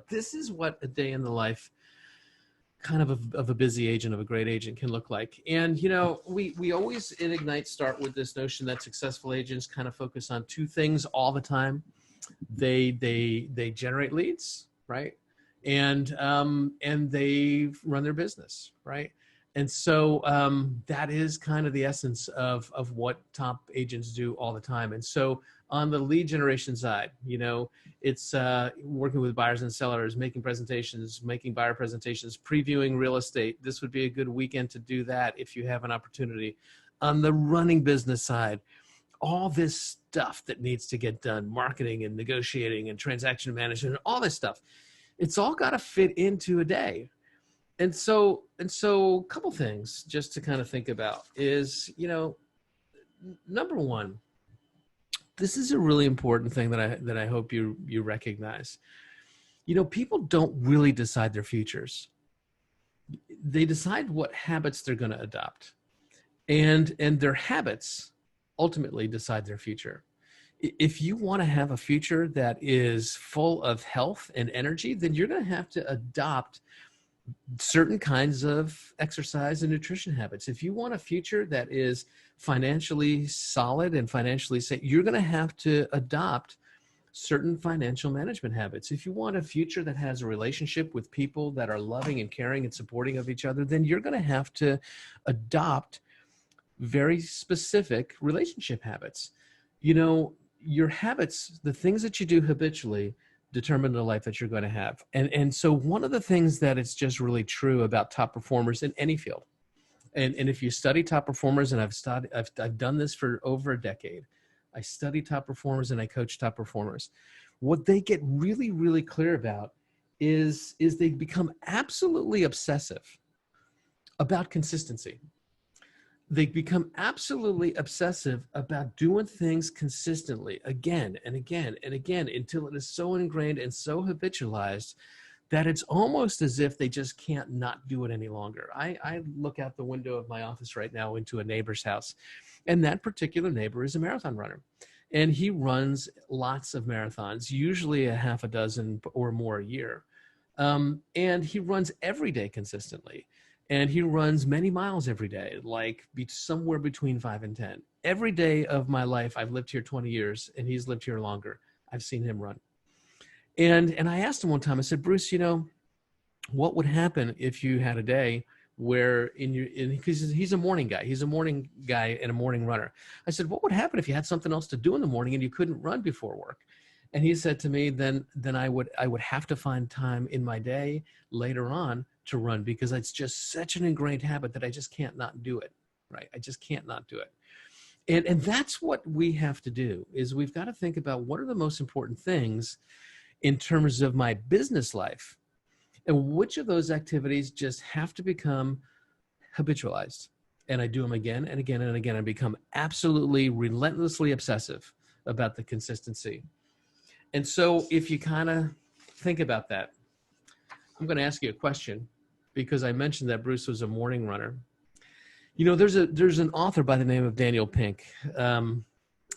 this is what a day in the life kind of a busy agent, of a great agent, can look like. And, we always in Ignite start with this notion that successful agents kind of focus on two things all the time. They generate leads, right? And they run their business, right? And so that is kind of the essence of what top agents do all the time. And so on the lead generation side, it's working with buyers and sellers, making presentations, making buyer presentations, previewing real estate. This would be a good weekend to do that if you have an opportunity. On the running business side, all this stuff that needs to get done, marketing and negotiating and transaction management, all this stuff, it's all got to fit into a day. And so a couple things just to kind of think about is, number one, this is a really important thing that I hope you recognize. People don't really decide their futures. They decide what habits they're going to adopt, and their habits ultimately decide their future. If you want to have a future that is full of health and energy, then you're going to have to adopt certain kinds of exercise and nutrition habits. If you want a future that is financially solid and financially safe, you're going to have to adopt certain financial management habits. If you want a future that has a relationship with people that are loving and caring and supporting of each other, then you're going to have to adopt very specific relationship habits. Your habits, the things that you do habitually, determine the life that you're going to have. And so one of the things that it's just really true about top performers in any field, and if you study top performers, and I've done this for over a decade, I study top performers and I coach top performers. What they get really, really clear about is they become absolutely obsessive about consistency. They become absolutely obsessive about doing things consistently again and again and again until it is so ingrained and so habitualized that it's almost as if they just can't not do it any longer. I look out the window of my office right now into a neighbor's house, and that particular neighbor is a marathon runner. And he runs lots of marathons, usually a half a dozen or more a year. And he runs every day consistently. And he runs many miles every day, like somewhere between 5 and 10. Every day of my life, I've lived here 20 years, and he's lived here longer. I've seen him run. And I asked him one time, I said, Bruce, what would happen if you had a day where because he's a morning guy. He's a morning guy and a morning runner. I said, what would happen if you had something else to do in the morning and you couldn't run before work? And he said to me, then I would have to find time in my day later on to run, because it's just such an ingrained habit that I just can't not do it, right? I just can't not do it. And that's what we have to do, is we've got to think about what are the most important things in terms of my business life, and which of those activities just have to become habitualized. And I do them again and again and again, and become absolutely relentlessly obsessive about the consistency. And so if you kind of think about that, I'm going to ask you a question, because I mentioned that Bruce was a morning runner. There's an author by the name of Daniel Pink, and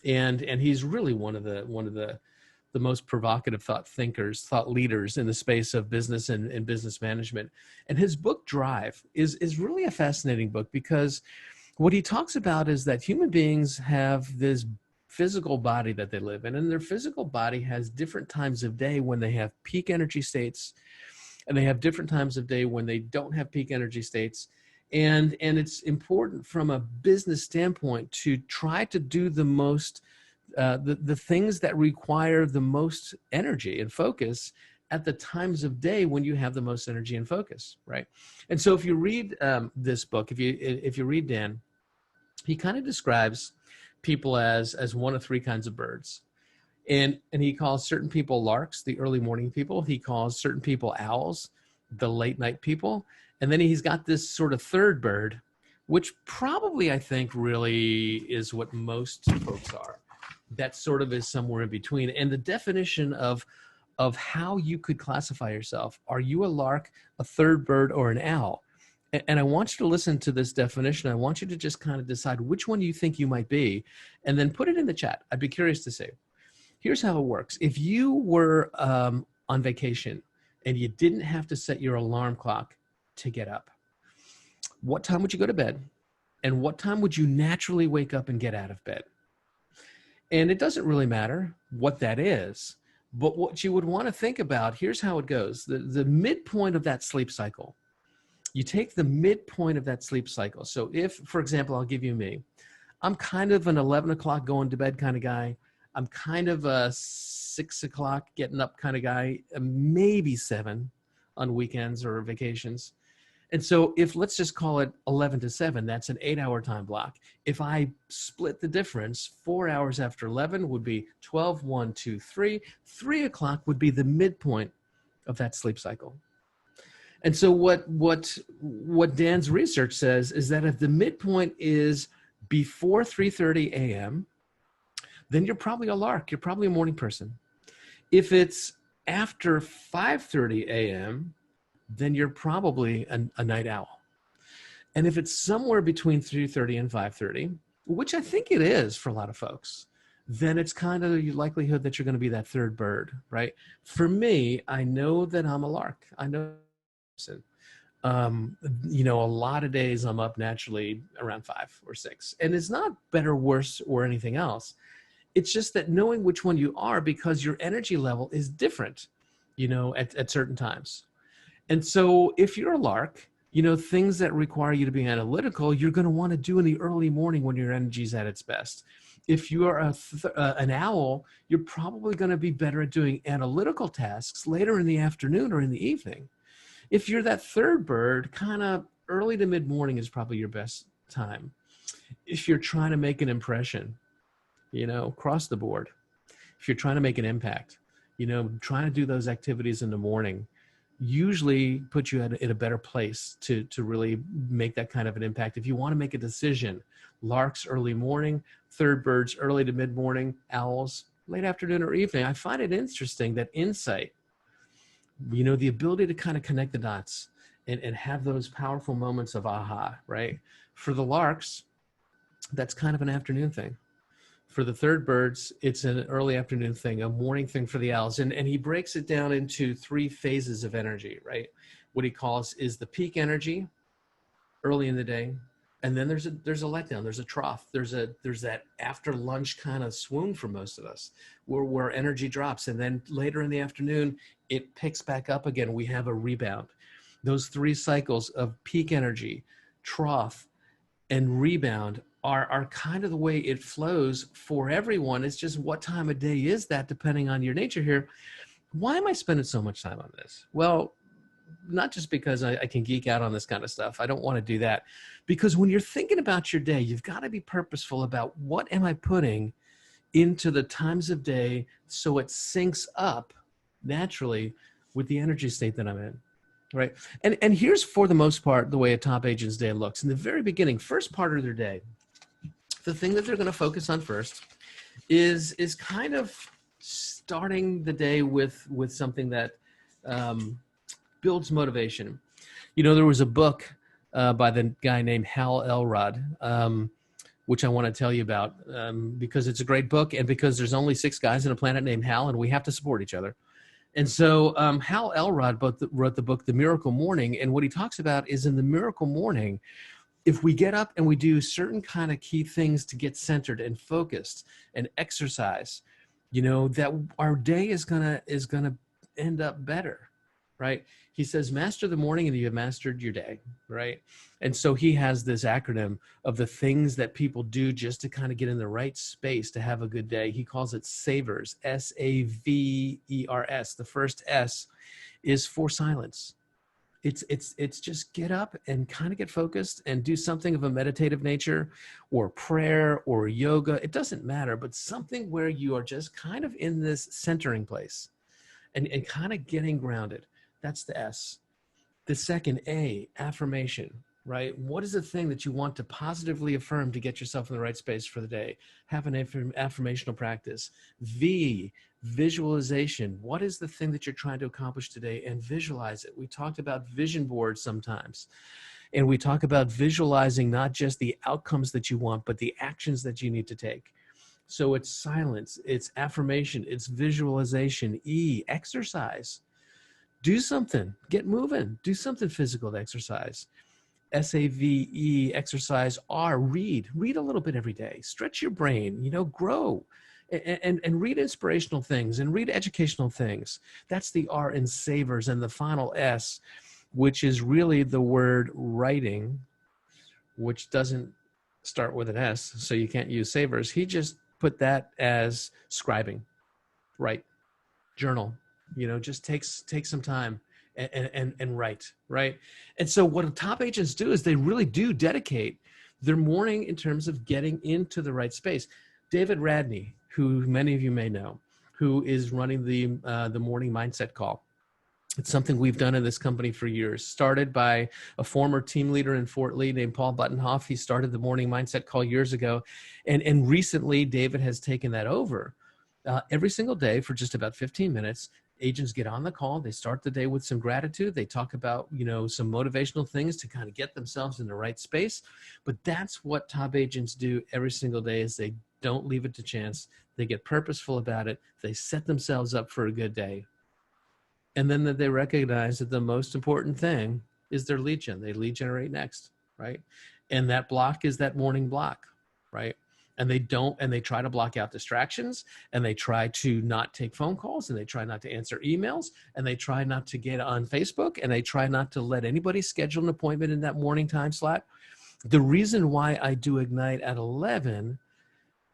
he's really one of the most provocative thought leaders in the space of business and business management. And his book Drive is really a fascinating book, because what he talks about is that human beings have this physical body that they live in, and their physical body has different times of day when they have peak energy states, and they have different times of day when they don't have peak energy states. And it's important from a business standpoint to try to do the most, the things that require the most energy and focus at the times of day when you have the most energy and focus, right? And so if you read this book, if you read Dan, he kind of describes people as one of three kinds of birds. And he calls certain people larks, the early morning people. He calls certain people owls, the late night people. And then he's got this sort of third bird, which probably I think really is what most folks are. That sort of is somewhere in between. And the definition of how you could classify yourself, are you a lark, a third bird, or an owl? And I want you to listen to this definition. I want you to just kind of decide which one you think you might be, and then put it in the chat. I'd be curious to see. Here's how it works. If you were on vacation and you didn't have to set your alarm clock to get up, what time would you go to bed? And what time would you naturally wake up and get out of bed? And it doesn't really matter what that is, but what you would want to think about, here's how it goes. The midpoint of that sleep cycle, you take the midpoint of that sleep cycle. So if, for example, I'll give you me, I'm kind of an 11 o'clock going to bed kind of guy. I'm kind of a 6 o'clock getting up kind of guy, maybe 7 on weekends or vacations. And so if, let's just call it 11 to 7, that's an 8-hour time block. If I split the difference, 4 hours after 11 would be 12, 1, 2, 3. 3 o'clock would be the midpoint of that sleep cycle. And so what Dan's research says is that if the midpoint is before 3:30 a.m., then you're probably a lark. You're probably a morning person. If it's after 5:30 a.m., then you're probably a night owl. And if it's somewhere between 3:30 and 5:30, which I think it is for a lot of folks, then it's kind of the likelihood that you're going to be that third bird, right? For me, I know that I'm a lark. I know. You know, a lot of days I'm up naturally around 5 or 6, and it's not better, worse, or anything else. It's just that knowing which one you are, because your energy level is different, you know, at certain times. And so if you're a lark, you know, things that require you to be analytical, you're going to want to do in the early morning when your energy is at its best. If you are an owl, you're probably going to be better at doing analytical tasks later in the afternoon or in the evening. If you're that third bird, kind of early to mid-morning is probably your best time. If you're trying to make an impression, you know, across the board, if you're trying to make an impact, you know, trying to do those activities in the morning usually put you in a better place to really make that kind of an impact. If you want to make a decision, larks early morning, third birds early to mid-morning, owls late afternoon or evening. I find it interesting that insight, you know, the ability to kind of connect the dots and have those powerful moments of aha, right? For the larks, that's kind of an afternoon thing. For the third birds, it's an early afternoon thing, a morning thing for the owls. And he breaks it down into 3 phases of energy, right? What he calls is the peak energy early in the day. And then there's a letdown, there's a trough, there's that after lunch kind of swoon for most of us where energy drops. And then later in the afternoon, it picks back up again. We have a rebound. Those 3 cycles of peak energy, trough, and rebound are kind of the way it flows for everyone. It's just what time of day is that depending on your nature here. Why am I spending so much time on this? Well, not just because I can geek out on this kind of stuff. I don't want to do that. Because when you're thinking about your day, you've got to be purposeful about what am I putting into the times of day so it syncs up naturally with the energy state that I'm in, right? And here's, for the most part, the way a top agent's day looks. In the very beginning, first part of their day, the thing that they're going to focus on first is kind of starting the day with something that builds motivation. You know, there was a book by the guy named Hal Elrod, which I want to tell you about because it's a great book and because there's only 6 guys on a planet named Hal and we have to support each other. And so Hal Elrod wrote the book, The Miracle Morning. And what he talks about is in the miracle morning, if we get up and we do certain kind of key things to get centered and focused and exercise, you know, that our day is gonna end up better, right? He says, master the morning and you have mastered your day, right? And so he has this acronym of the things that people do just to kind of get in the right space to have a good day. He calls it SAVERS, SAVERS. The first S is for silence. It's just get up and kind of get focused and do something of a meditative nature or prayer or yoga. It doesn't matter, but something where you are just kind of in this centering place and kind of getting grounded. That's the S. The second A, affirmation, right? What is the thing that you want to positively affirm to get yourself in the right space for the day? Have an affirmational practice. V, visualization. What is the thing that you're trying to accomplish today? And visualize it. We talked about vision boards sometimes. And we talk about visualizing not just the outcomes that you want, but the actions that you need to take. So it's silence, it's affirmation, it's visualization. E, exercise. Do something, get moving, do something physical to exercise. SAVE, exercise. Read a little bit every day, stretch your brain, grow, and read inspirational things and read educational things. That's the R in savers. And the final S, which is really the word writing, which doesn't start with an S, so you can't use savers. He just put that as scribing. Write, journal, just take some time and write, right? And so what top agents do is they really do dedicate their morning in terms of getting into the right space. David Radney, who many of you may know, who is running the morning mindset call. It's something we've done in this company for years. Started by a former team leader in Fort Lee named Paul Buttonhoff. He started the morning mindset call years ago. And recently, David has taken that over. Every single day for just about 15 minutes, agents get on the call. They start the day with some gratitude. They talk about, some motivational things to kind of get themselves in the right space. But that's what top agents do every single day, is they don't leave it to chance. They get purposeful about it. They set themselves up for a good day. And then that they recognize that the most important thing is their lead gen. They lead generate next, right? And that block is that morning block, right? And they try to block out distractions, and they try to not take phone calls, and they try not to answer emails, and they try not to get on Facebook, and they try not to let anybody schedule an appointment in that morning time slot. The reason why I do Ignite at 11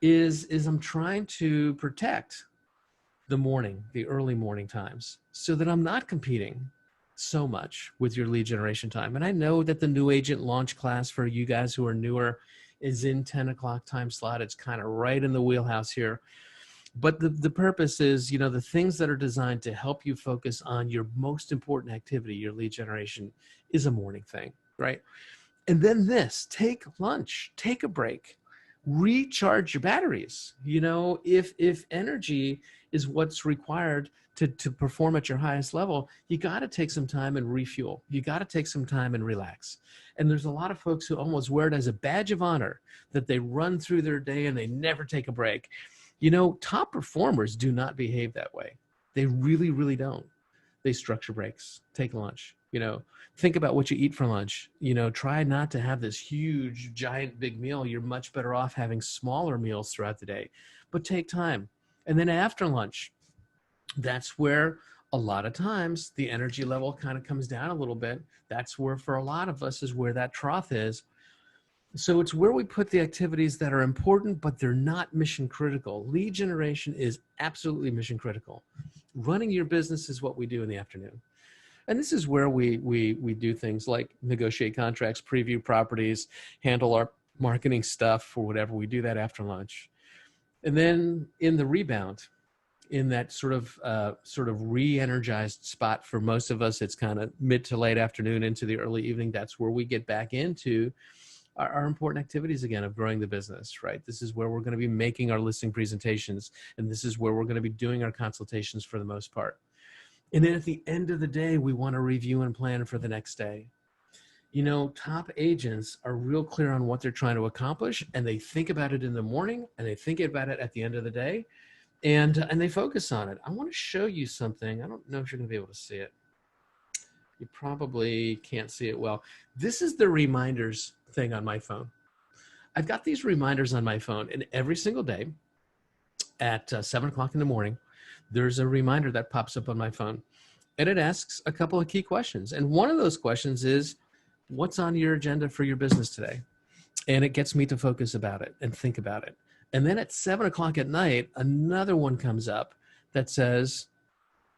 is I'm trying to protect the early morning times, so that I'm not competing so much with your lead generation time. And I know that the new agent launch class for you guys who are newer is in 10 o'clock time slot. It's kind of right in the wheelhouse here. But the purpose is, the things that are designed to help you focus on your most important activity, your lead generation, is a morning thing, right? And then take lunch, take a break, recharge your batteries. If energy is what's required to perform at your highest level, you got to take some time and refuel. You got to take some time and relax. And there's a lot of folks who almost wear it as a badge of honor that they run through their day and they never take a break. Top performers do not behave that way. They really, really don't. They structure breaks, take lunch, think about what you eat for lunch, try not to have this huge, giant, big meal. You're much better off having smaller meals throughout the day, but take time. And then after lunch, that's where a lot of times the energy level kind of comes down a little bit. That's where, for a lot of us, is where that trough is. So it's where we put the activities that are important, but they're not mission critical. Lead generation is absolutely mission critical. Running your business is what we do in the afternoon. And this is where we do things like negotiate contracts, preview properties, handle our marketing stuff or whatever. We do that after lunch. And then in the rebound, in that sort of re-energized spot for most of us, it's kind of mid to late afternoon into the early evening. That's where we get back into our important activities again of growing the business, right? This is where we're going to be making our listing presentations, and this is where we're going to be doing our consultations for the most part. And then at the end of the day, we want to review and plan for the next day. Top agents are real clear on what they're trying to accomplish, and they think about it in the morning, and they think about it at the end of the day, and they focus on it. I want to show you something. I don't know if you're going to be able to see it. You probably can't see it well. This is the reminders thing on my phone. I've got these reminders on my phone, and every single day at 7 o'clock in the morning, there's a reminder that pops up on my phone, and it asks a couple of key questions. And one of those questions is, what's on your agenda for your business today? And it gets me to focus about it and think about it. And then at 7 o'clock at night, another one comes up that says,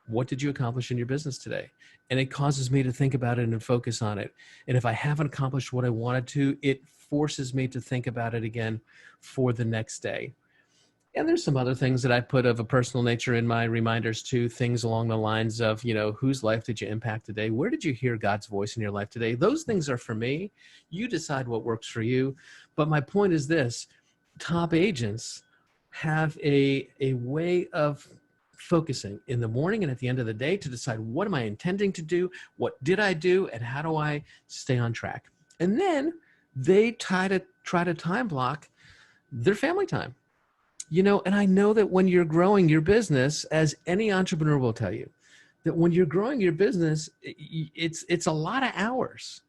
what did you accomplish in your business today? And it causes me to think about it and focus on it. And if I haven't accomplished what I wanted to, it forces me to think about it again for the next day. And there's some other things that I put of a personal nature in my reminders too, things along the lines of, whose life did you impact today? Where did you hear God's voice in your life today? Those things are for me. You decide what works for you. But my point is this: top agents have a way of focusing in the morning and at the end of the day to decide, what am I intending to do? What did I do? And how do I stay on track? And then they try to time block their family time. And I know that when you're growing your business, as any entrepreneur will tell you, that when you're growing your business, it's a lot of hours.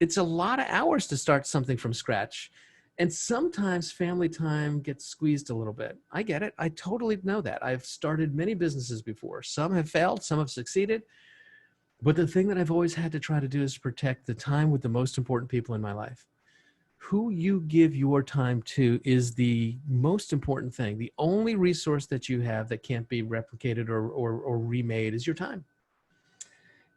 It's a lot of hours to start something from scratch. And sometimes family time gets squeezed a little bit. I get it. I totally know that. I've started many businesses before. Some have failed, some have succeeded. But the thing that I've always had to try to do is protect the time with the most important people in my life. Who you give your time to is the most important thing. The only resource that you have that can't be replicated or remade is your time.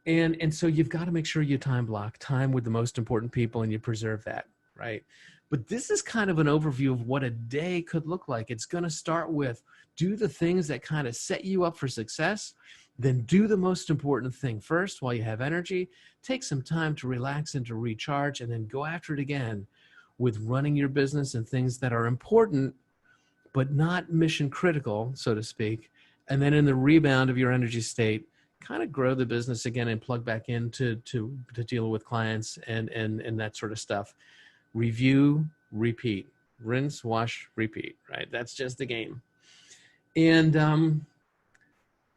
And so you've got to make sure you time block time with the most important people and you preserve that, right? But this is kind of an overview of what a day could look like. It's going to start with do the things that kind of set you up for success, then do the most important thing first while you have energy, take some time to relax and to recharge, and then go after it again with running your business and things that are important, but not mission critical, so to speak. And then in the rebound of your energy state, kind of grow the business again and plug back in to deal with clients and that sort of stuff. Review, repeat, rinse, wash, repeat, right? That's just the game. And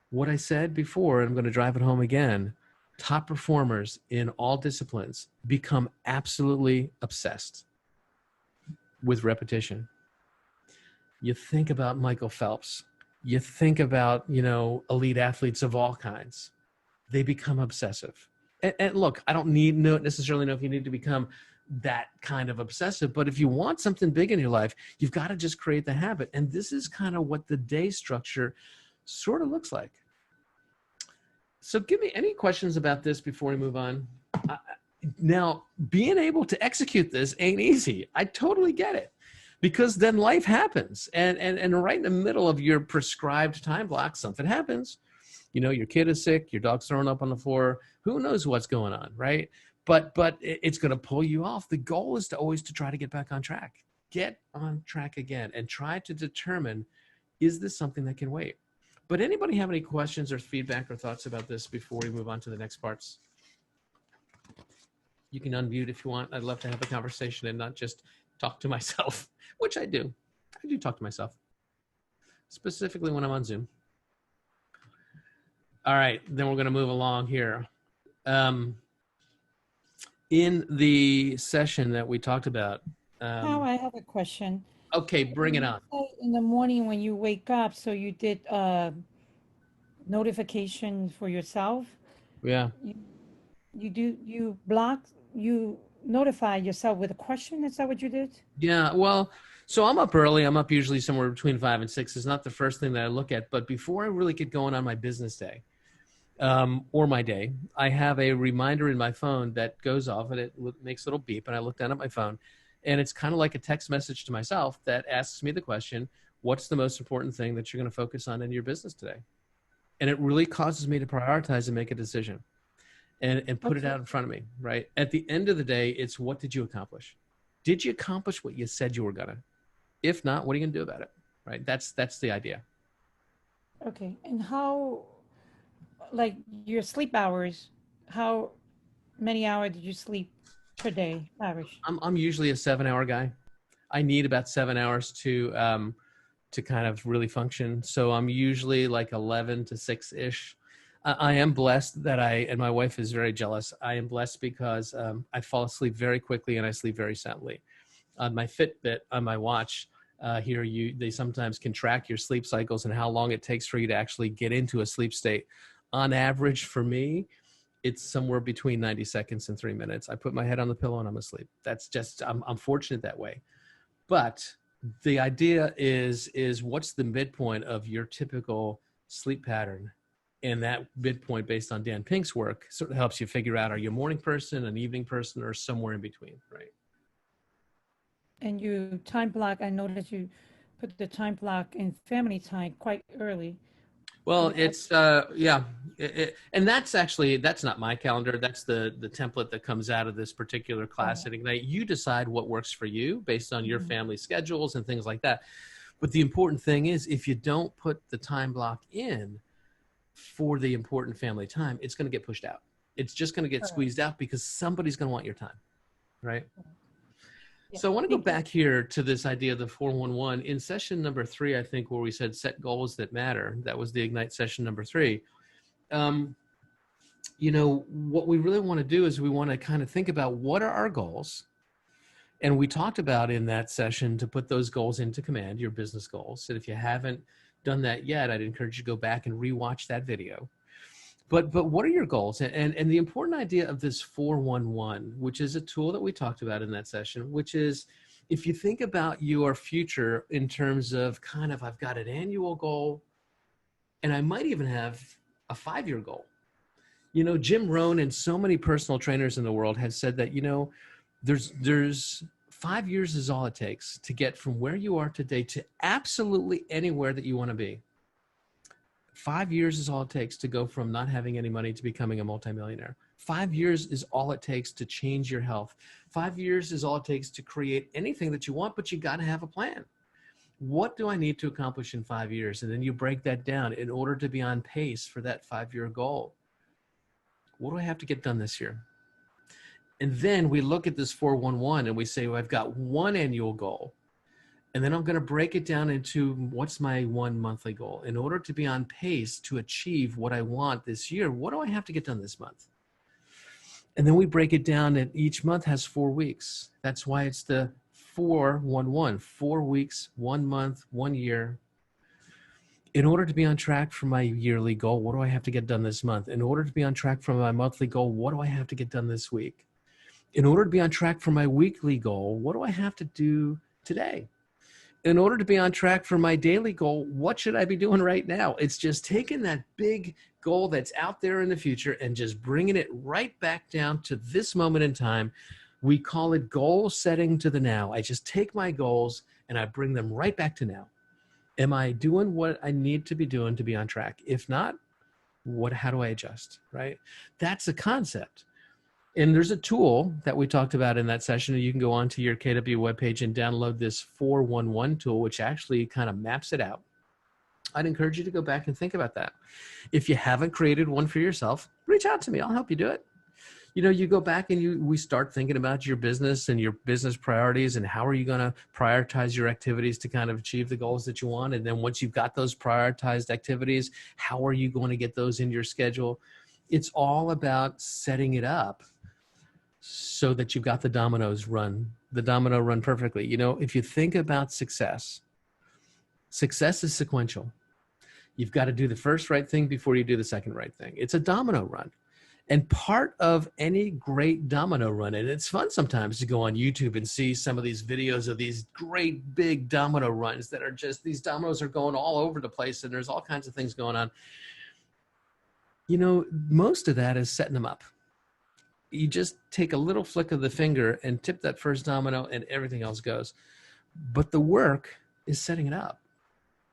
what I said before, I'm going to drive it home again, top performers in all disciplines become absolutely obsessed with repetition. You think about Michael Phelps, you think about, elite athletes of all kinds. They become obsessive. And look, I don't necessarily know if you need to become that kind of obsessive, but if you want something big in your life, you've got to just create the habit. And this is kind of what the day structure sort of looks like. So give me any questions about this before we move on. Now, being able to execute this ain't easy. I totally get it. Because then life happens. And right in the middle of your prescribed time block, something happens. Your kid is sick, your dog's throwing up on the floor. Who knows what's going on, right? But it's going to pull you off. The goal is to always to try to get back on track. Get on track again and try to determine, is this something that can wait? But anybody have any questions or feedback or thoughts about this before we move on to the next parts? You can unmute if you want. I'd love to have a conversation and not just talk to myself, which I do. I do talk to myself, specifically when I'm on Zoom. All right, then we're going to move along here. In the session that we talked about. Now I have a question. Okay, bring it on. In the morning when you wake up, so you did notification for yourself? Yeah. You notify yourself with a question? Is that what you did? Yeah, well, so I'm up early. I'm up usually somewhere between 5 and 6. It's not the first thing that I look at, but before I really get going on my business day or my day, I have a reminder in my phone that goes off and it makes a little beep, and I look down at my phone, and it's kind of like a text message to myself that asks me the question, what's the most important thing that you're going to focus on in your business today? And it really causes me to prioritize and make a decision. And put it out in front of me, right? At the end of the day, it's what did you accomplish? Did you accomplish what you said you were gonna? If not, what are you gonna do about it, right? That's the idea. Okay, and how, like your sleep hours, how many hours did you sleep per day, average? I'm usually a 7-hour guy. I need about 7 hours to kind of really function. So I'm usually like 11 to 6-ish. I am blessed that and my wife is very jealous. I am blessed because I fall asleep very quickly and I sleep very soundly. On my Fitbit, on my watch, they sometimes can track your sleep cycles and how long it takes for you to actually get into a sleep state. On average, for me, it's somewhere between 90 seconds and 3 minutes. I put my head on the pillow and I'm asleep. That's just, I'm fortunate that way. But the idea is what's the midpoint of your typical sleep pattern? And that midpoint, based on Dan Pink's work, sort of helps you figure out, are you a morning person, an evening person, or somewhere in between, right? And you time block, I noticed you put the time block in family time quite early. Well, it's, yeah. And that's not my calendar. That's the template that comes out of this particular class at Ignite. You decide what works for you based on your family schedules and things like that. But the important thing is, if you don't put the time block in for the important family time, it's going to get pushed out. It's just going to get squeezed out because somebody's going to want your time, right? Yeah. So I want to go back here to this idea of the 411. In session number 3, I think, where we said set goals that matter, that was the Ignite session number 3. what we really want to do is we want to kind of think about what are our goals. And we talked about in that session to put those goals into command, your business goals. And if you haven't done that yet, I'd encourage you to go back and rewatch that video. But what are your goals? And the important idea of this 411, which is a tool that we talked about in that session, which is if you think about your future in terms of kind of, I've got an annual goal, and I might even have a 5-year goal. Jim Rohn and so many personal trainers in the world have said that, there's 5 years is all it takes to get from where you are today to absolutely anywhere that you want to be. 5 years is all it takes to go from not having any money to becoming a multimillionaire. 5 years is all it takes to change your health. 5 years is all it takes to create anything that you want, but you got to have a plan. What do I need to accomplish in 5 years? And then you break that down in order to be on pace for that 5-year goal. What do I have to get done this year? And then we look at this 411 and we say, well, I've got one annual goal. And then I'm going to break it down into what's my one monthly goal. In order to be on pace to achieve what I want this year, what do I have to get done this month? And then we break it down and each month has 4 weeks. That's why it's the 411, 4 weeks, 1 month, 1 year. In order to be on track for my yearly goal, what do I have to get done this month? In order to be on track for my monthly goal, what do I have to get done this week? In order to be on track for my weekly goal, what do I have to do today? In order to be on track for my daily goal, what should I be doing right now? It's just taking that big goal that's out there in the future and just bringing it right back down to this moment in time. We call it goal setting to the now. I just take my goals and I bring them right back to now. Am I doing what I need to be doing to be on track? If not, how do I adjust, right? That's a concept. And there's a tool that we talked about in that session. You can go onto your KW webpage and download this 411 tool, which actually kind of maps it out. I'd encourage you to go back and think about that. If you haven't created one for yourself, reach out to me. I'll help you do it. You go back and we start thinking about your business and your business priorities and how are you going to prioritize your activities to kind of achieve the goals that you want. And then once you've got those prioritized activities, how are you going to get those in your schedule? It's all about setting it up so that you've got the domino run perfectly. If you think about success is sequential. You've got to do the first right thing before you do the second right thing. It's a domino run. And part of any great domino run, and it's fun sometimes to go on YouTube and see some of these videos of these great big domino runs that are just, these dominoes are going all over the place and there's all kinds of things going on. Most of that is setting them up. You just take a little flick of the finger and tip that first domino and everything else goes. But the work is setting it up,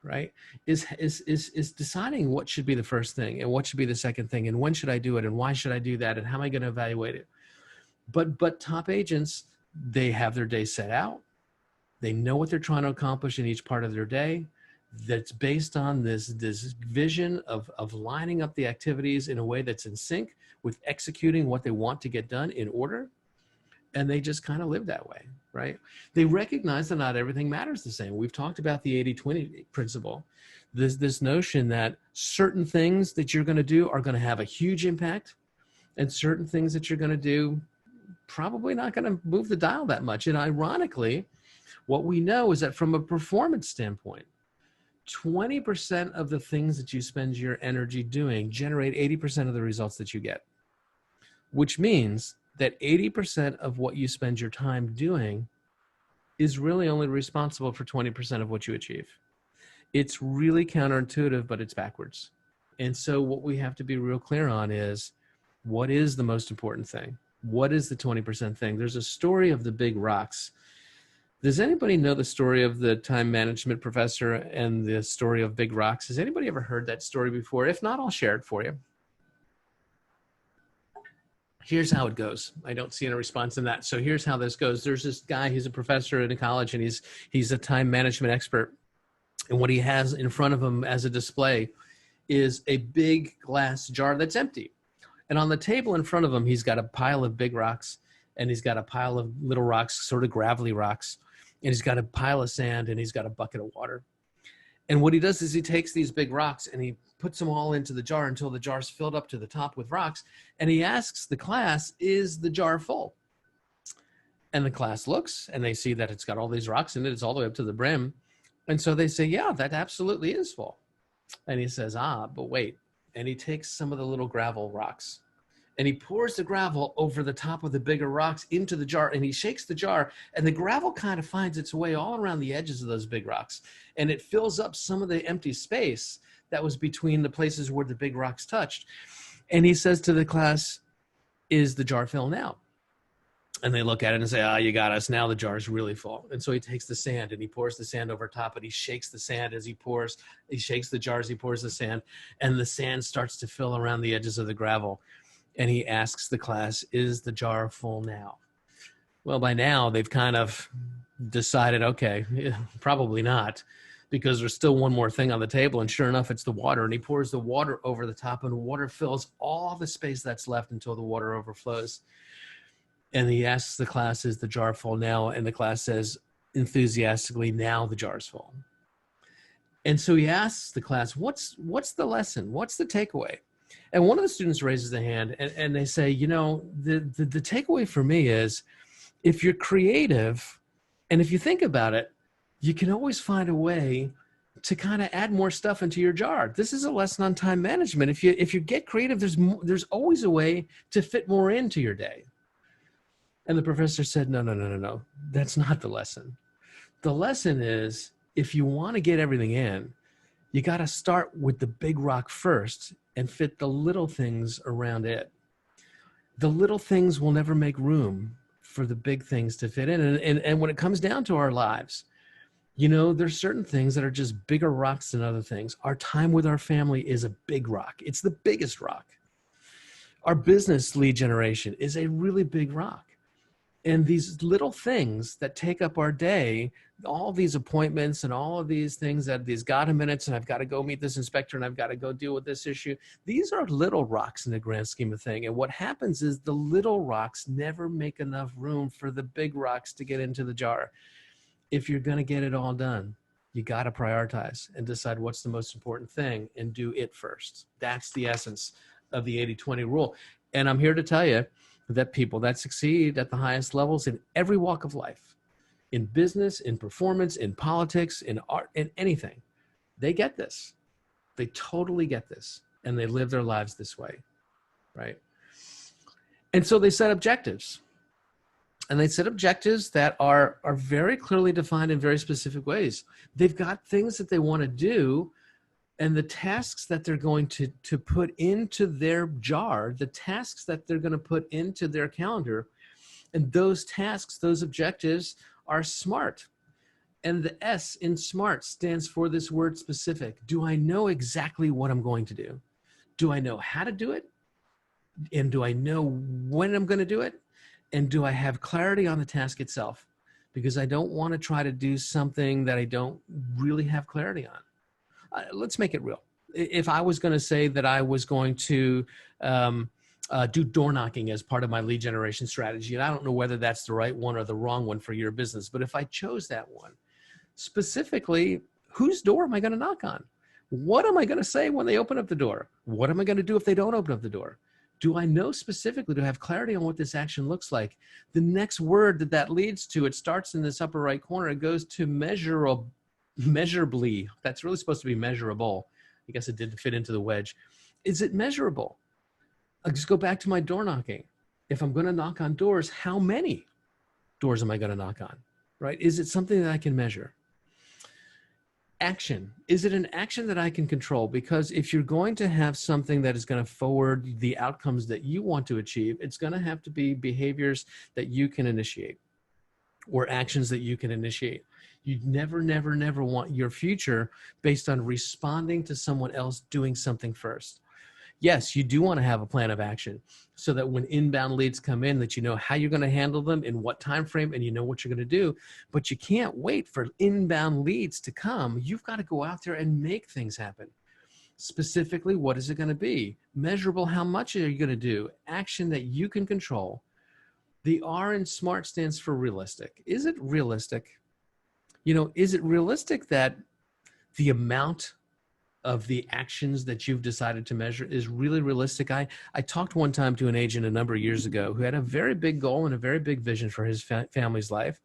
right? Is deciding what should be the first thing and what should be the second thing and when should I do it and why should I do that and how am I going to evaluate it? But top agents, they have their day set out. They know what they're trying to accomplish in each part of their day. That's based on this vision of lining up the activities in a way that's in sync with executing what they want to get done in order. And they just kind of live that way, right? They recognize that not everything matters the same. We've talked about the 80-20 principle. This notion that certain things that you're going to do are going to have a huge impact and certain things that you're going to do probably not going to move the dial that much. And ironically, what we know is that from a performance standpoint, 20% of the things that you spend your energy doing generate 80% of the results that you get, which means that 80% of what you spend your time doing is really only responsible for 20% of what you achieve. It's really counterintuitive, but it's backwards. And so what we have to be real clear on is what is the most important thing? What is the 20% thing? There's a story of the big rocks. Does anybody know the story of the time management professor and the story of big rocks? Has anybody ever heard that story before? If not, I'll share it for you. Here's how it goes. I don't see any response in that. So here's how this goes. There's this guy, he's a professor in a college and he's a time management expert. And what he has in front of him as a display is a big glass jar that's empty. And on the table in front of him, he's got a pile of big rocks and he's got a pile of little rocks, sort of gravelly rocks. And he's got a pile of sand and he's got a bucket of water. And what he does is he takes these big rocks and he puts them all into the jar until the jar's filled up to the top with rocks. And he asks the class, is the jar full? And the class looks and they see that it's got all these rocks in it. It's all the way up to the brim. And so they say, yeah, that absolutely is full. And he says, but wait. And he takes some of the little gravel rocks and he pours the gravel over the top of the bigger rocks into the jar, and he shakes the jar, and the gravel kind of finds its way all around the edges of those big rocks, and it fills up some of the empty space that was between the places where the big rocks touched. And he says to the class, is the jar full now? And they look at it and say, you got us. Now the jar is really full. And so he takes the sand and he pours the sand over top, and he shakes the sand as he pours. He shakes the jar as he pours the sand, and the sand starts to fill around the edges of the gravel. And he asks the class, is the jar full now? Well, by now they've kind of decided, okay, probably not, because there's still one more thing on the table. And sure enough, it's the water. And he pours the water over the top, and the water fills all the space that's left until the water overflows. And he asks the class, is the jar full now? And the class says enthusiastically, now the jar's full. And so he asks the class, what's the lesson? What's the takeaway? And one of the students raises their hand and they say, the takeaway for me is, if you're creative and if you think about it, you can always find a way to kind of add more stuff into your jar. This is a lesson on time management. If you get creative, there's always a way to fit more into your day. And the professor said, no. That's not the lesson. The lesson is, if you want to get everything in, you got to start with the big rock first and fit the little things around it. The little things will never make room for the big things to fit in. And when it comes down to our lives, there's certain things that are just bigger rocks than other things. Our time with our family is a big rock. It's the biggest rock. Our business lead generation is a really big rock. And these little things that take up our day, all these appointments and all of these things, that these got a minutes, and I've got to go meet this inspector and I've got to go deal with this issue. These are little rocks in the grand scheme of thing. And what happens is the little rocks never make enough room for the big rocks to get into the jar. If you're going to get it all done, you got to prioritize and decide what's the most important thing and do it first. That's the essence of the 80-20 rule. And I'm here to tell you that people that succeed at the highest levels in every walk of life, in business, in performance, in politics, in art, in anything, they get this. They totally get this, and they live their lives this way, right? And so they set objectives. And they set objectives that are very clearly defined in very specific ways. They've got things that they want to do, and the tasks that they're going to put into their jar, the tasks that they're going to put into their calendar, and those tasks, those objectives are SMART. And the S in SMART stands for this word specific. Do I know exactly what I'm going to do? Do I know how to do it? And do I know when I'm going to do it? And do I have clarity on the task itself? Because I don't want to try to do something that I don't really have clarity on. Let's make it real. If I was going to say that I was going to do door knocking as part of my lead generation strategy, and I don't know whether that's the right one or the wrong one for your business, but if I chose that one, specifically, whose door am I going to knock on? What am I going to say when they open up the door? What am I going to do if they don't open up the door? Do I know specifically, to have clarity on what this action looks like? The next word that leads to, it starts in this upper right corner. It goes to measurably. That's really supposed to be measurable. I guess it did fit into the wedge. Is it measurable? I'll just go back to my door knocking. If I'm going to knock on doors, how many doors am I going to knock on, right? Is it something that I can measure? Action. Is it an action that I can control? Because if you're going to have something that is going to forward the outcomes that you want to achieve, it's going to have to be behaviors that you can initiate or actions that you can initiate. You never want your future based on responding to someone else doing something first. Yes, you do want to have a plan of action so that when inbound leads come in, that you know how you're going to handle them, in what time frame, and you know what you're going to do. But you can't wait for inbound leads to come. You've got to go out there and make things happen. Specifically, what is it going to be? Measurable, how much are you going to do? Action that you can control. The R in SMART stands for realistic. Is it realistic? Is it realistic that the amount of the actions that you've decided to measure is really realistic. I talked one time to an agent a number of years ago who had a very big goal and a very big vision for his family's life.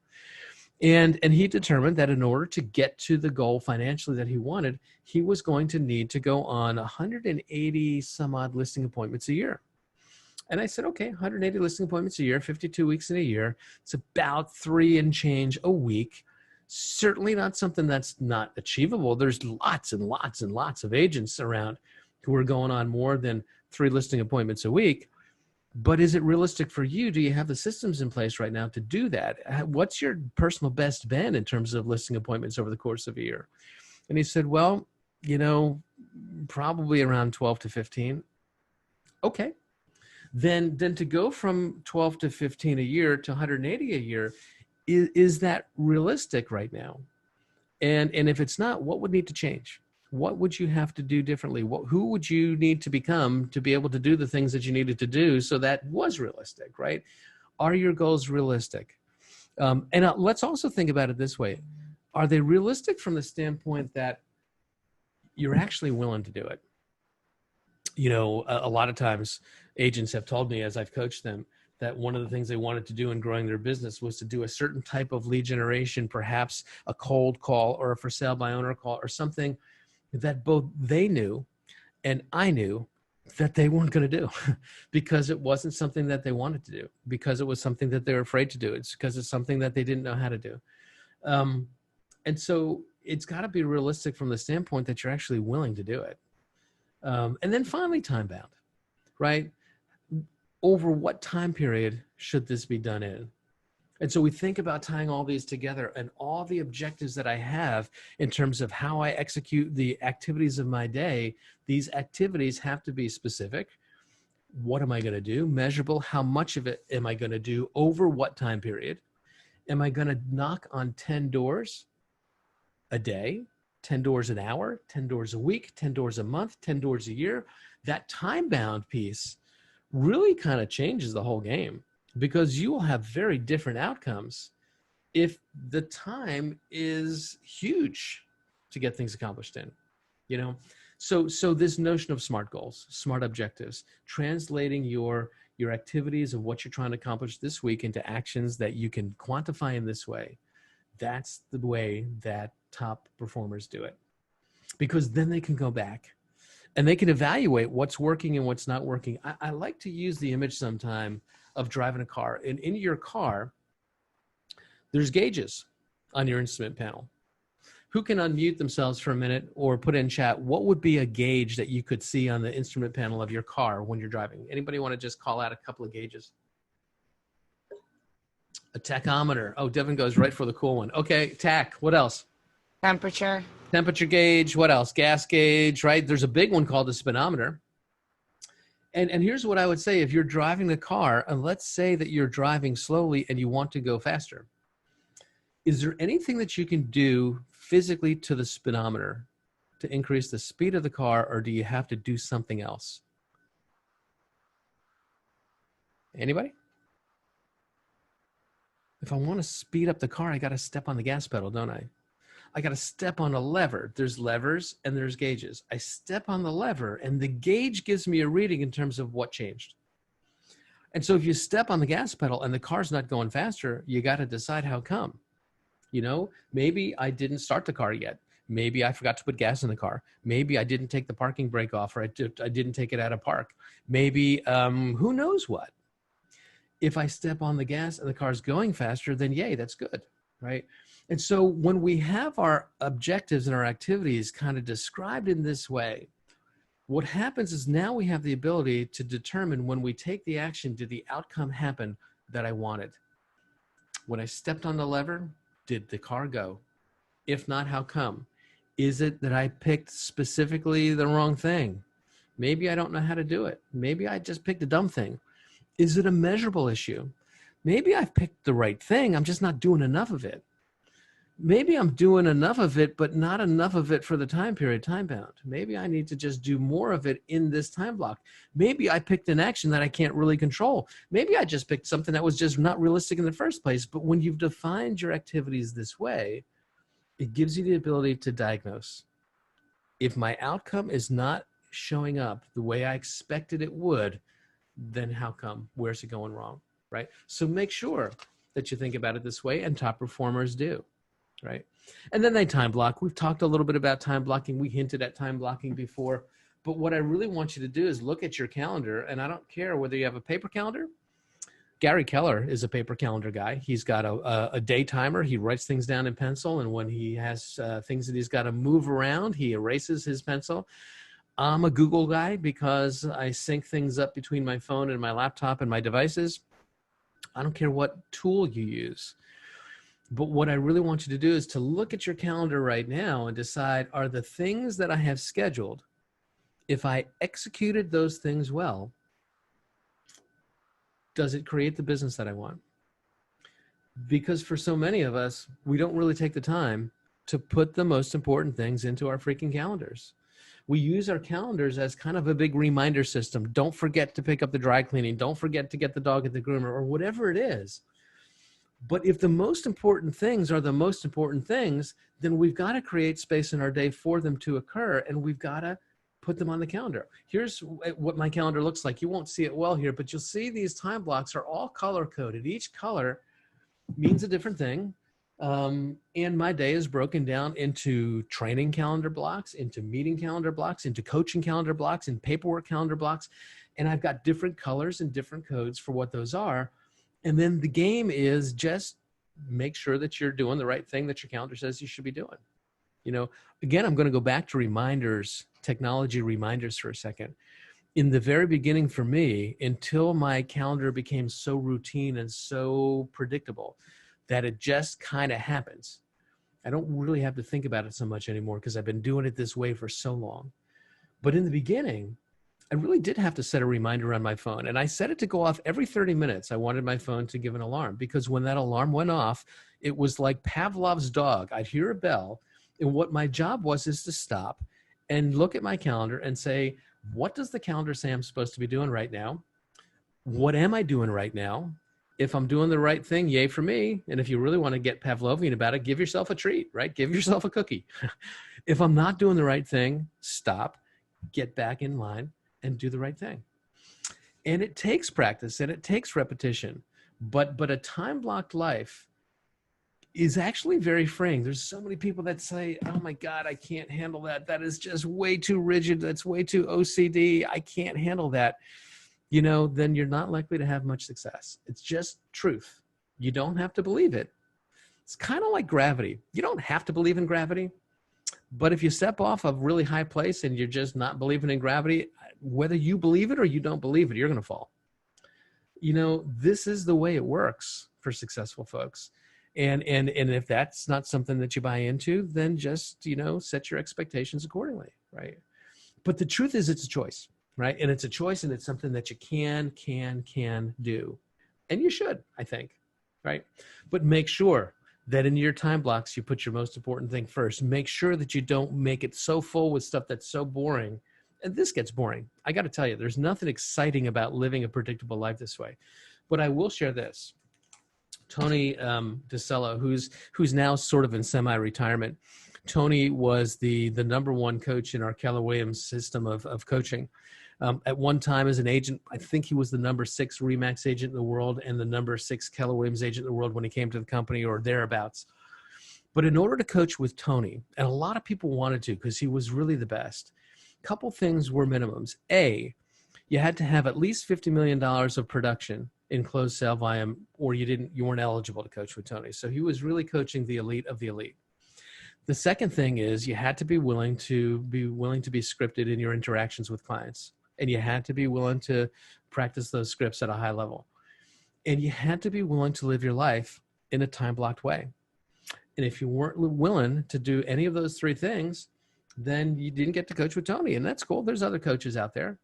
And he determined that in order to get to the goal financially that he wanted, he was going to need to go on 180 some odd listing appointments a year. And I said, okay, 180 listing appointments a year, 52 weeks in a year. It's about 3 and change a week. Certainly not something that's not achievable. There's lots and lots and lots of agents around who are going on more than 3 listing appointments a week. But is it realistic for you? Do you have the systems in place right now to do that? What's your personal best been in terms of listing appointments over the course of a year? And he said, well, probably around 12 to 15. Okay. Then to go from 12 to 15 a year to 180 a year, is that realistic right now? And if it's not, what would need to change? What would you have to do differently? Who would you need to become to be able to do the things that you needed to do so that was realistic, right? Are your goals realistic? And let's also think about it this way. Are they realistic from the standpoint that you're actually willing to do it? A lot of times agents have told me as I've coached them that one of the things they wanted to do in growing their business was to do a certain type of lead generation, perhaps a cold call or a for sale by owner call or something that both they knew and I knew that they weren't going to do because it wasn't something that they wanted to do, because it was something that they were afraid to do. It's because it's something that they didn't know how to do. And so it's got to be realistic from the standpoint that you're actually willing to do it. And then finally, time bound, right? Over what time period should this be done in? And so we think about tying all these together and all the objectives that I have in terms of how I execute the activities of my day. These activities have to be specific. What am I going to do? Measurable. How much of it am I going to do over what time period? Am I going to knock on 10 doors a day, 10 doors an hour, 10 doors a week, 10 doors a month, 10 doors a year? That time-bound piece really kind of changes the whole game, because you will have very different outcomes if the time is huge to get things accomplished in, So this notion of SMART goals, SMART objectives, translating your activities of what you're trying to accomplish this week into actions that you can quantify in this way. That's the way that top performers do it, because then they can go back and they can evaluate what's working and what's not working. I like to use the image sometime of driving a car. And in your car, there's gauges on your instrument panel. Who can unmute themselves for a minute or put in chat, what would be a gauge that you could see on the instrument panel of your car when you're driving? Anybody want to just call out a couple of gauges? A tachometer. Oh, Devin goes right for the cool one. Okay, tach. What else? Temperature. Temperature gauge. What else? Gas gauge, right? There's a big one called a speedometer. And here's what I would say. If you're driving the car, and let's say that you're driving slowly and you want to go faster, is there anything that you can do physically to the speedometer to increase the speed of the car, or do you have to do something else? Anybody? If I want to speed up the car, I got to step on the gas pedal, don't I? I got to step on a lever. There's levers and there's gauges. I step on the lever and the gauge gives me a reading in terms of what changed. And so if you step on the gas pedal and the car's not going faster, you got to decide how come. Maybe I didn't start the car yet. Maybe I forgot to put gas in the car. Maybe I didn't take the parking brake off, or I didn't take it out of park. Maybe who knows what. If I step on the gas and the car's going faster, then yay, that's good, right? And so when we have our objectives and our activities kind of described in this way, what happens is now we have the ability to determine, when we take the action, did the outcome happen that I wanted? When I stepped on the lever, did the car go? If not, how come? Is it that I picked specifically the wrong thing? Maybe I don't know how to do it. Maybe I just picked a dumb thing. Is it a measurable issue? Maybe I've picked the right thing. I'm just not doing enough of it. Maybe I'm doing enough of it, but not enough of it for the time period, time bound. Maybe I need to just do more of it in this time block. Maybe I picked an action that I can't really control. Maybe I just picked something that was just not realistic in the first place. But when you've defined your activities this way, it gives you the ability to diagnose. If my outcome is not showing up the way I expected it would, then how come? Where's it going wrong? Right? So make sure that you think about it this way, and top performers do. Right? And then they time block. We've talked a little bit about time blocking. We hinted at time blocking before. But what I really want you to do is look at your calendar, and I don't care whether you have a paper calendar. Gary Keller is a paper calendar guy. He's got a day timer. He writes things down in pencil, and when he has things that he's got to move around, he erases his pencil. I'm a Google guy because I sync things up between my phone and my laptop and my devices. I don't care what tool you use. But what I really want you to do is to look at your calendar right now and decide, are the things that I have scheduled, if I executed those things well, does it create the business that I want? Because for so many of us, we don't really take the time to put the most important things into our freaking calendars. We use our calendars as kind of a big reminder system. Don't forget to pick up the dry cleaning. Don't forget to get the dog at the groomer, or whatever it is. But if the most important things are the most important things, then we've got to create space in our day for them to occur, and we've got to put them on the calendar. Here's what my calendar looks like. You won't see it well here, but you'll see these time blocks are all color coded. Each color means a different thing. And my day is broken down into training calendar blocks, into meeting calendar blocks, into coaching calendar blocks, and paperwork calendar blocks. And I've got different colors and different codes for what those are. And then the game is just make sure that you're doing the right thing that your calendar says you should be doing. You know, again, I'm going to go back to reminders, technology reminders for a second. In the very beginning for me, until my calendar became so routine and so predictable that it just kind of happens, I don't really have to think about it so much anymore because I've been doing it this way for so long. But in the beginning, I really did have to set a reminder on my phone, and I set it to go off every 30 minutes. I wanted my phone to give an alarm because when that alarm went off, it was like Pavlov's dog. I'd hear a bell, and what my job was is to stop and look at my calendar and say, what does the calendar say I'm supposed to be doing right now? What am I doing right now? If I'm doing the right thing, yay for me. And if you really want to get Pavlovian about it, give yourself a treat, right? Give yourself a cookie. If I'm not doing the right thing, stop, get back in line, and do the right thing. And it takes practice and it takes repetition, but a time-blocked life is actually very freeing. There's so many people that say, oh my God, I can't handle that. That is just way too rigid. That's way too OCD. I can't handle that. You know, then you're not likely to have much success. It's just truth. You don't have to believe it. It's kind of like gravity. You don't have to believe in gravity, but if you step off a really high place and you're just not believing in gravity, whether you believe it or you don't believe it, you're going to fall. You know, this is the way it works for successful folks. And if that's not something that you buy into, then just, you know, set your expectations accordingly, right? But the truth is it's a choice, right? And it's a choice, and it's something that you can do. And you should, I think, right? But make sure that in your time blocks, you put your most important thing first. Make sure that you don't make it so full with stuff that's so boring. And this gets boring. I got to tell you, there's nothing exciting about living a predictable life this way. But I will share this. Tony DeCello, who's now sort of in semi-retirement. Tony was the number one coach in our Keller Williams system of coaching. At one time as an agent, I think he was the number 6 RE/MAX agent in the world and the number 6 Keller Williams agent in the world when he came to the company, or thereabouts. But in order to coach with Tony, and a lot of people wanted to because he was really the best, a couple things were minimums. A, you had to have at least $50 million of production in closed sale volume, or you weren't eligible to coach with Tony. So he was really coaching the elite of the elite. The second thing is you had to be willing to be scripted in your interactions with clients. And you had to be willing to practice those scripts at a high level. And you had to be willing to live your life in a time-blocked way. And if you weren't willing to do any of those 3 things, then you didn't get to coach with Tony. And that's cool. There's other coaches out there.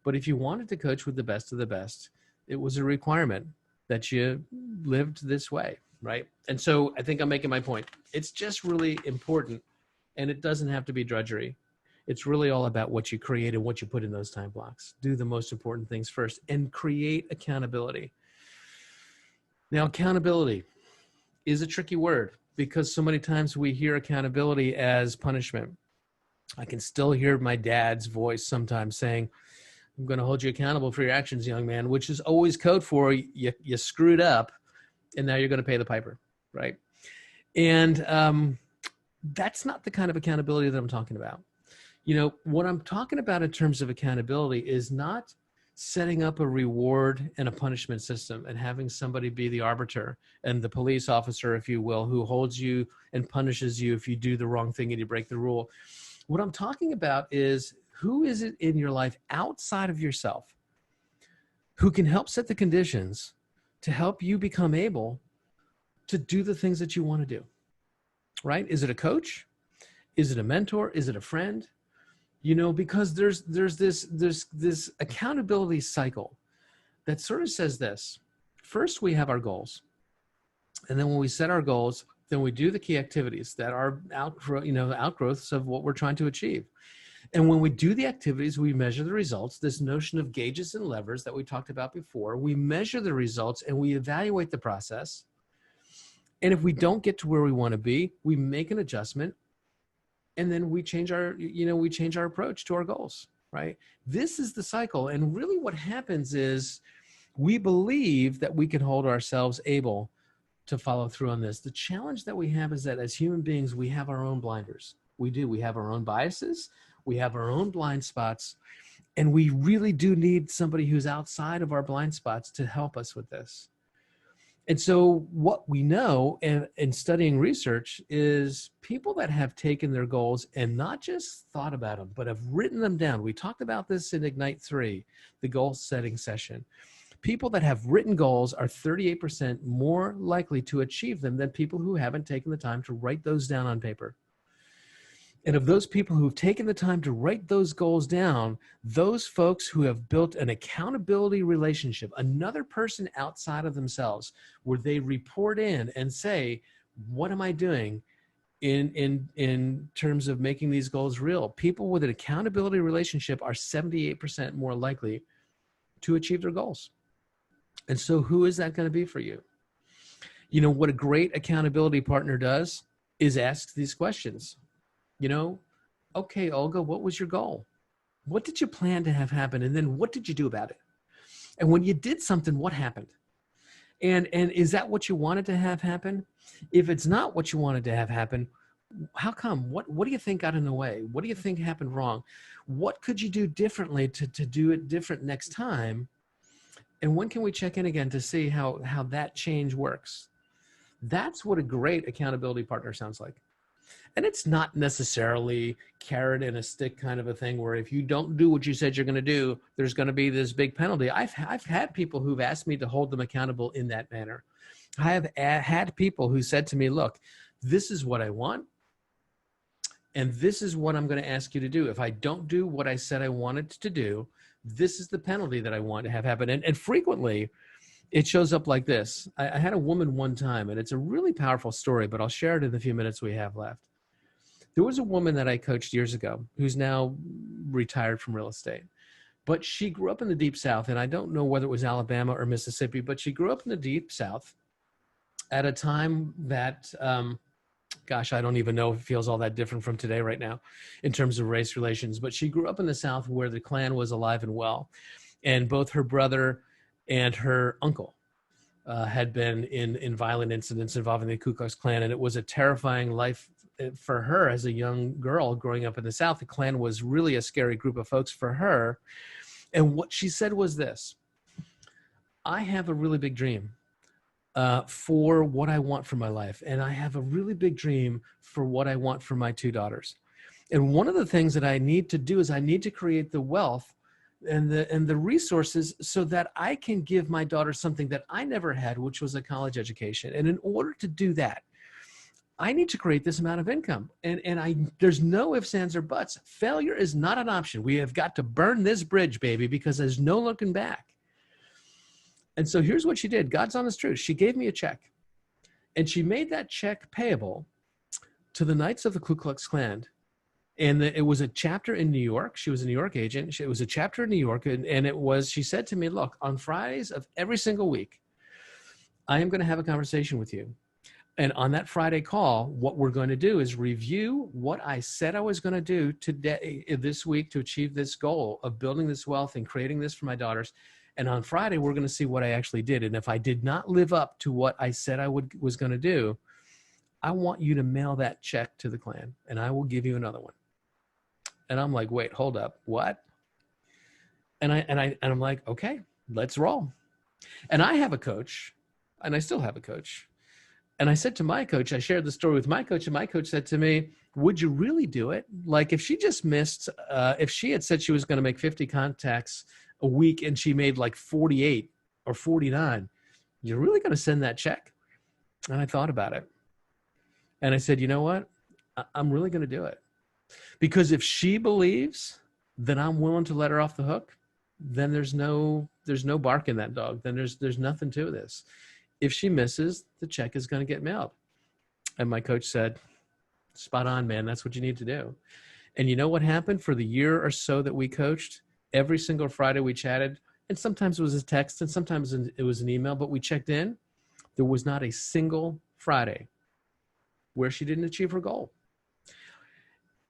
But if you wanted to coach with the best of the best, it was a requirement that you lived this way, right? And so I think I'm making my point. It's just really important, and it doesn't have to be drudgery. It's really all about what you create and what you put in those time blocks. Do the most important things first and create accountability. Now, accountability is a tricky word because so many times we hear accountability as punishment. I can still hear my dad's voice sometimes saying, I'm going to hold you accountable for your actions, young man, which is always code for you screwed up and now you're going to pay the piper, right? And that's not the kind of accountability that I'm talking about. You know, what I'm talking about in terms of accountability is not setting up a reward and a punishment system and having somebody be the arbiter and the police officer, if you will, who holds you and punishes you if you do the wrong thing and you break the rule. What I'm talking about is, who is it in your life outside of yourself who can help set the conditions to help you become able to do the things that you want to do, right? Is it a coach? Is it a mentor? Is it a friend? You know, because there's this accountability cycle that sort of says this. First, we have our goals. And then when we set our goals, then we do the key activities that are outgrowths of what we're trying to achieve. And when we do the activities, we measure the results, this notion of gauges and levers that we talked about before. We measure the results and we evaluate the process. And if we don't get to where we want to be, we make an adjustment. And then we change our approach to our goals, right? This is the cycle. And really what happens is we believe that we can hold ourselves able to follow through on this. The challenge that we have is that as human beings, we have our own blinders. We do. We have our own biases. We have our own blind spots. And we really do need somebody who's outside of our blind spots to help us with this. And so what we know in studying research is people that have taken their goals and not just thought about them, but have written them down. We talked about this in Ignite 3, the goal setting session. People that have written goals are 38% more likely to achieve them than people who haven't taken the time to write those down on paper. And of those people who've taken the time to write those goals down, those folks who have built an accountability relationship, another person outside of themselves, where they report in and say, what am I doing in terms of making these goals real? People with an accountability relationship are 78% more likely to achieve their goals. And so who is that going to be for you? You know, what a great accountability partner does is ask these questions. You know, okay, Olga, what was your goal? What did you plan to have happen? And then what did you do about it? And when you did something, what happened? And is that what you wanted to have happen? If it's not what you wanted to have happen, how come? What do you think got in the way? What do you think happened wrong? What could you do differently to do it different next time? And when can we check in again to see how that change works? That's what a great accountability partner sounds like. And it's not necessarily carrot and a stick kind of a thing where if you don't do what you said you're going to do, there's going to be this big penalty. I've had people who've asked me to hold them accountable in that manner. I have had people who said to me, look, this is what I want, and this is what I'm going to ask you to do. If I don't do what I said I wanted to do, this is the penalty that I want to have happen. And frequently, it shows up like this. I had a woman one time, and it's a really powerful story, but I'll share it in the few minutes we have left. There was a woman that I coached years ago who's now retired from real estate, but she grew up in the Deep South, and I don't know whether it was Alabama or Mississippi, but she grew up in the Deep South at a time that, gosh, I don't even know if it feels all that different from today right now in terms of race relations, but she grew up in the South where the Klan was alive and well, and both her brother and her uncle had been in violent incidents involving the Ku Klux Klan, and it was a terrifying life for her as a young girl growing up in the South. The Klan was really a scary group of folks for her. And what she said was this: I have a really big dream for what I want for my life. And I have a really big dream for what I want for my two daughters. And one of the things that I need to do is I need to create the wealth and the resources so that I can give my daughter something that I never had, which was a college education. And in order to do that, I need to create this amount of income. And there's no ifs, ands, or buts. Failure is not an option. We have got to burn this bridge, baby, because there's no looking back. And so here's what she did. God's honest truth. She gave me a check. And she made that check payable to the Knights of the Ku Klux Klan. And it was a chapter in New York. She was a New York agent. It was a chapter in New York. And it was, she said to me, look, on Fridays of every single week, I am going to have a conversation with you. And on that Friday call, what we're going to do is review what I said I was going to do today, this week, to achieve this goal of building this wealth and creating this for my daughters. And on Friday, we're going to see what I actually did. And if I did not live up to what I said was going to do, I want you to mail that check to the clan and I will give you another one. And I'm like, wait, hold up. What? And I'm like, okay, let's roll. And I have a coach, and I still have a coach. And I said to my coach, I shared the story with my coach, and my coach said to me, would you really do it? Like if she just missed, if she had said she was going to make 50 contacts a week and she made like 48 or 49, you're really going to send that check? And I thought about it. And I said, you know what? I'm really going to do it. Because if she believes that I'm willing to let her off the hook, then there's no bark in that dog. Then there's nothing to this. If she misses, the check is going to get mailed. And my coach said, spot on, man. That's what you need to do. And you know what happened for the year or so that we coached? Every single Friday we chatted, and sometimes it was a text and sometimes it was an email, but we checked in. There was not a single Friday where she didn't achieve her goal.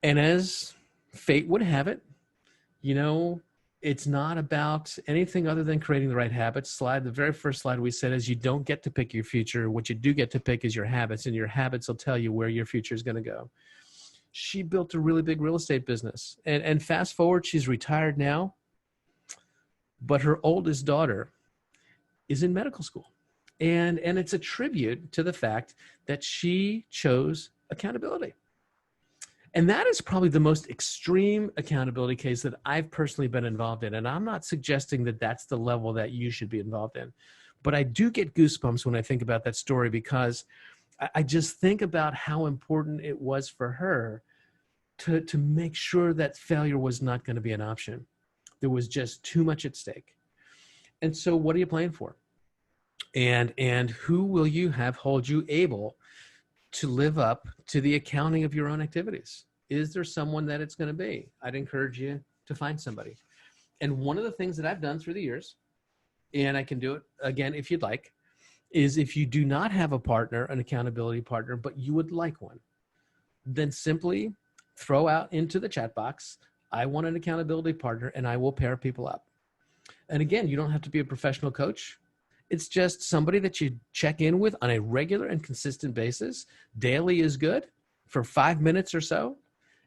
And as fate would have it, you know, it's not about anything other than creating the right habits. The very first slide we said is you don't get to pick your future. What you do get to pick is your habits, and your habits will tell you where your future is going to go. She built a really big real estate business, and fast forward, she's retired now, but her oldest daughter is in medical school. And it's a tribute to the fact that she chose accountability. And that is probably the most extreme accountability case that I've personally been involved in. And I'm not suggesting that that's the level that you should be involved in. But I do get goosebumps when I think about that story, because I just think about how important it was for her to make sure that failure was not going to be an option. There was just too much at stake. And so what are you playing for? And who will you have hold you able to live up to the accounting of your own activities? Is there someone that it's going to be? I'd encourage you to find somebody. And one of the things that I've done through the years, and I can do it again if you'd like, is if you do not have a partner, an accountability partner, but you would like one, then simply throw out into the chat box, I want an accountability partner, and I will pair people up. And again, you don't have to be a professional coach. It's just somebody that you check in with on a regular and consistent basis. Daily is good for 5 minutes or so.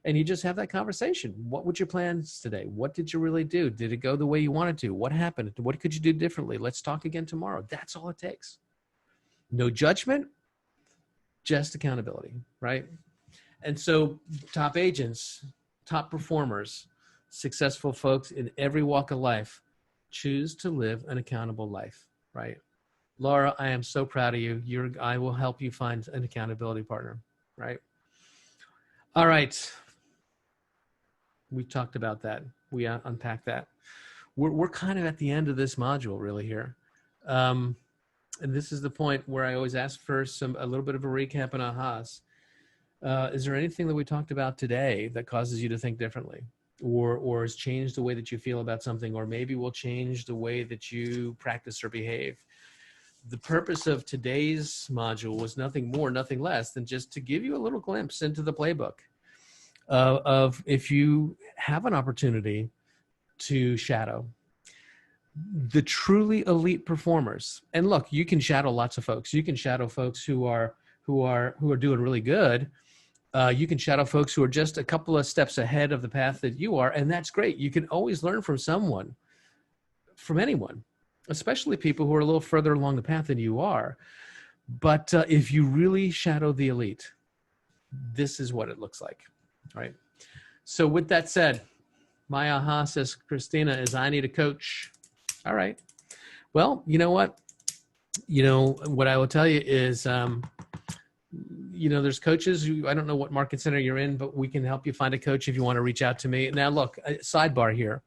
And you just have that conversation. What were your plans today? What did you really do? Did it go the way you wanted to? What happened? What could you do differently? Let's talk again tomorrow. That's all it takes. No judgment, just accountability, right? And so top agents, top performers, successful folks in every walk of life choose to live an accountable life. Right. Laura, I am so proud of you. I will help you find an accountability partner. Right. All right. We talked about that. We unpacked that. We're kind of at the end of this module really here. And this is the point where I always ask for a little bit of a recap and ahas. Is there anything that we talked about today that causes you to think differently? Or has changed the way that you feel about something, or maybe will change the way that you practice or behave? The purpose of today's module was nothing more, nothing less than just to give you a little glimpse into the playbook of if you have an opportunity to shadow the truly elite performers. And look, you can shadow lots of folks. You can shadow folks who are doing really good. You can shadow folks who are just a couple of steps ahead of the path that you are, and that's great. You can always learn from someone, from anyone, especially people who are a little further along the path than you are. But if you really shadow the elite, this is what it looks like, right? So with that said, my aha, says Christina, is I need a coach. All right. Well, you know what? You know, what I will tell you is, you know, there's coaches who, I don't know what market center you're in, but we can help you find a coach if you want to reach out to me. Now, look, sidebar here.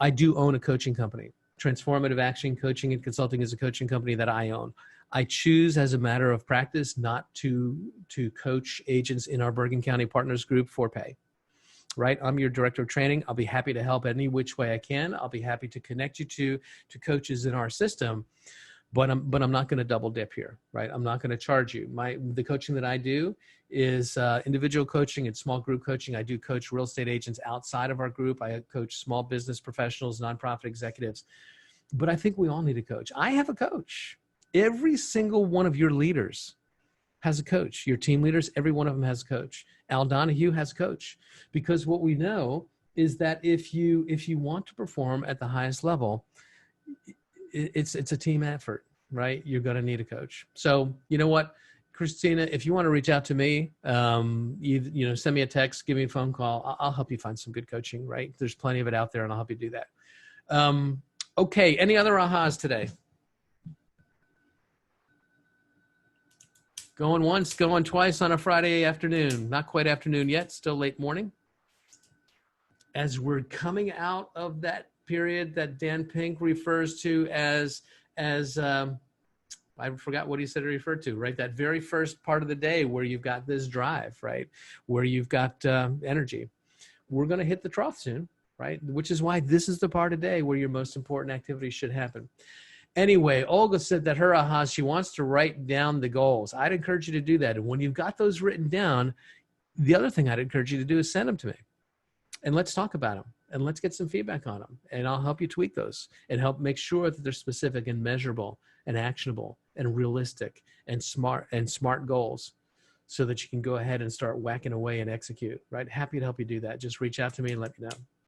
I do own a coaching company. Transformative Action Coaching and Consulting is a coaching company that I own. I choose as a matter of practice not to coach agents in our Bergen County Partners Group for pay, right? I'm your director of training. I'll be happy to help any which way I can. I'll be happy to connect you to coaches in our system. but I'm not going to double dip here, right? I'm not going to charge you. The coaching that I do is individual coaching and small group coaching. I do coach real estate agents outside of our group. I coach small business professionals, nonprofit executives. But I think we all need a coach. I have a coach. Every single one of your leaders has a coach. Your team leaders, every one of them has a coach. Al Donahue has a coach, because what we know is that if you want to perform at the highest level, it's a team effort, right? You're going to need a coach. So you know what, Christina, if you want to reach out to me, send me a text, give me a phone call. I'll help you find some good coaching, right? There's plenty of it out there, and I'll help you do that. Okay. Any other ahas today? Going once, going twice on a Friday afternoon. Not quite afternoon yet, still late morning. As we're coming out of that period that Dan Pink refers to as I forgot what he said it referred to, right? That very first part of the day where you've got this drive, right? Where you've got energy. We're going to hit the trough soon, right? Which is why this is the part of the day where your most important activities should happen. Anyway, Olga said that her ahas, she wants to write down the goals. I'd encourage you to do that. And when you've got those written down, the other thing I'd encourage you to do is send them to me. And let's talk about them. And let's get some feedback on them. And I'll help you tweak those and help make sure that they're specific and measurable and actionable and realistic and smart goals, so that you can go ahead and start whacking away and execute, right? Happy to help you do that. Just reach out to me and let me know.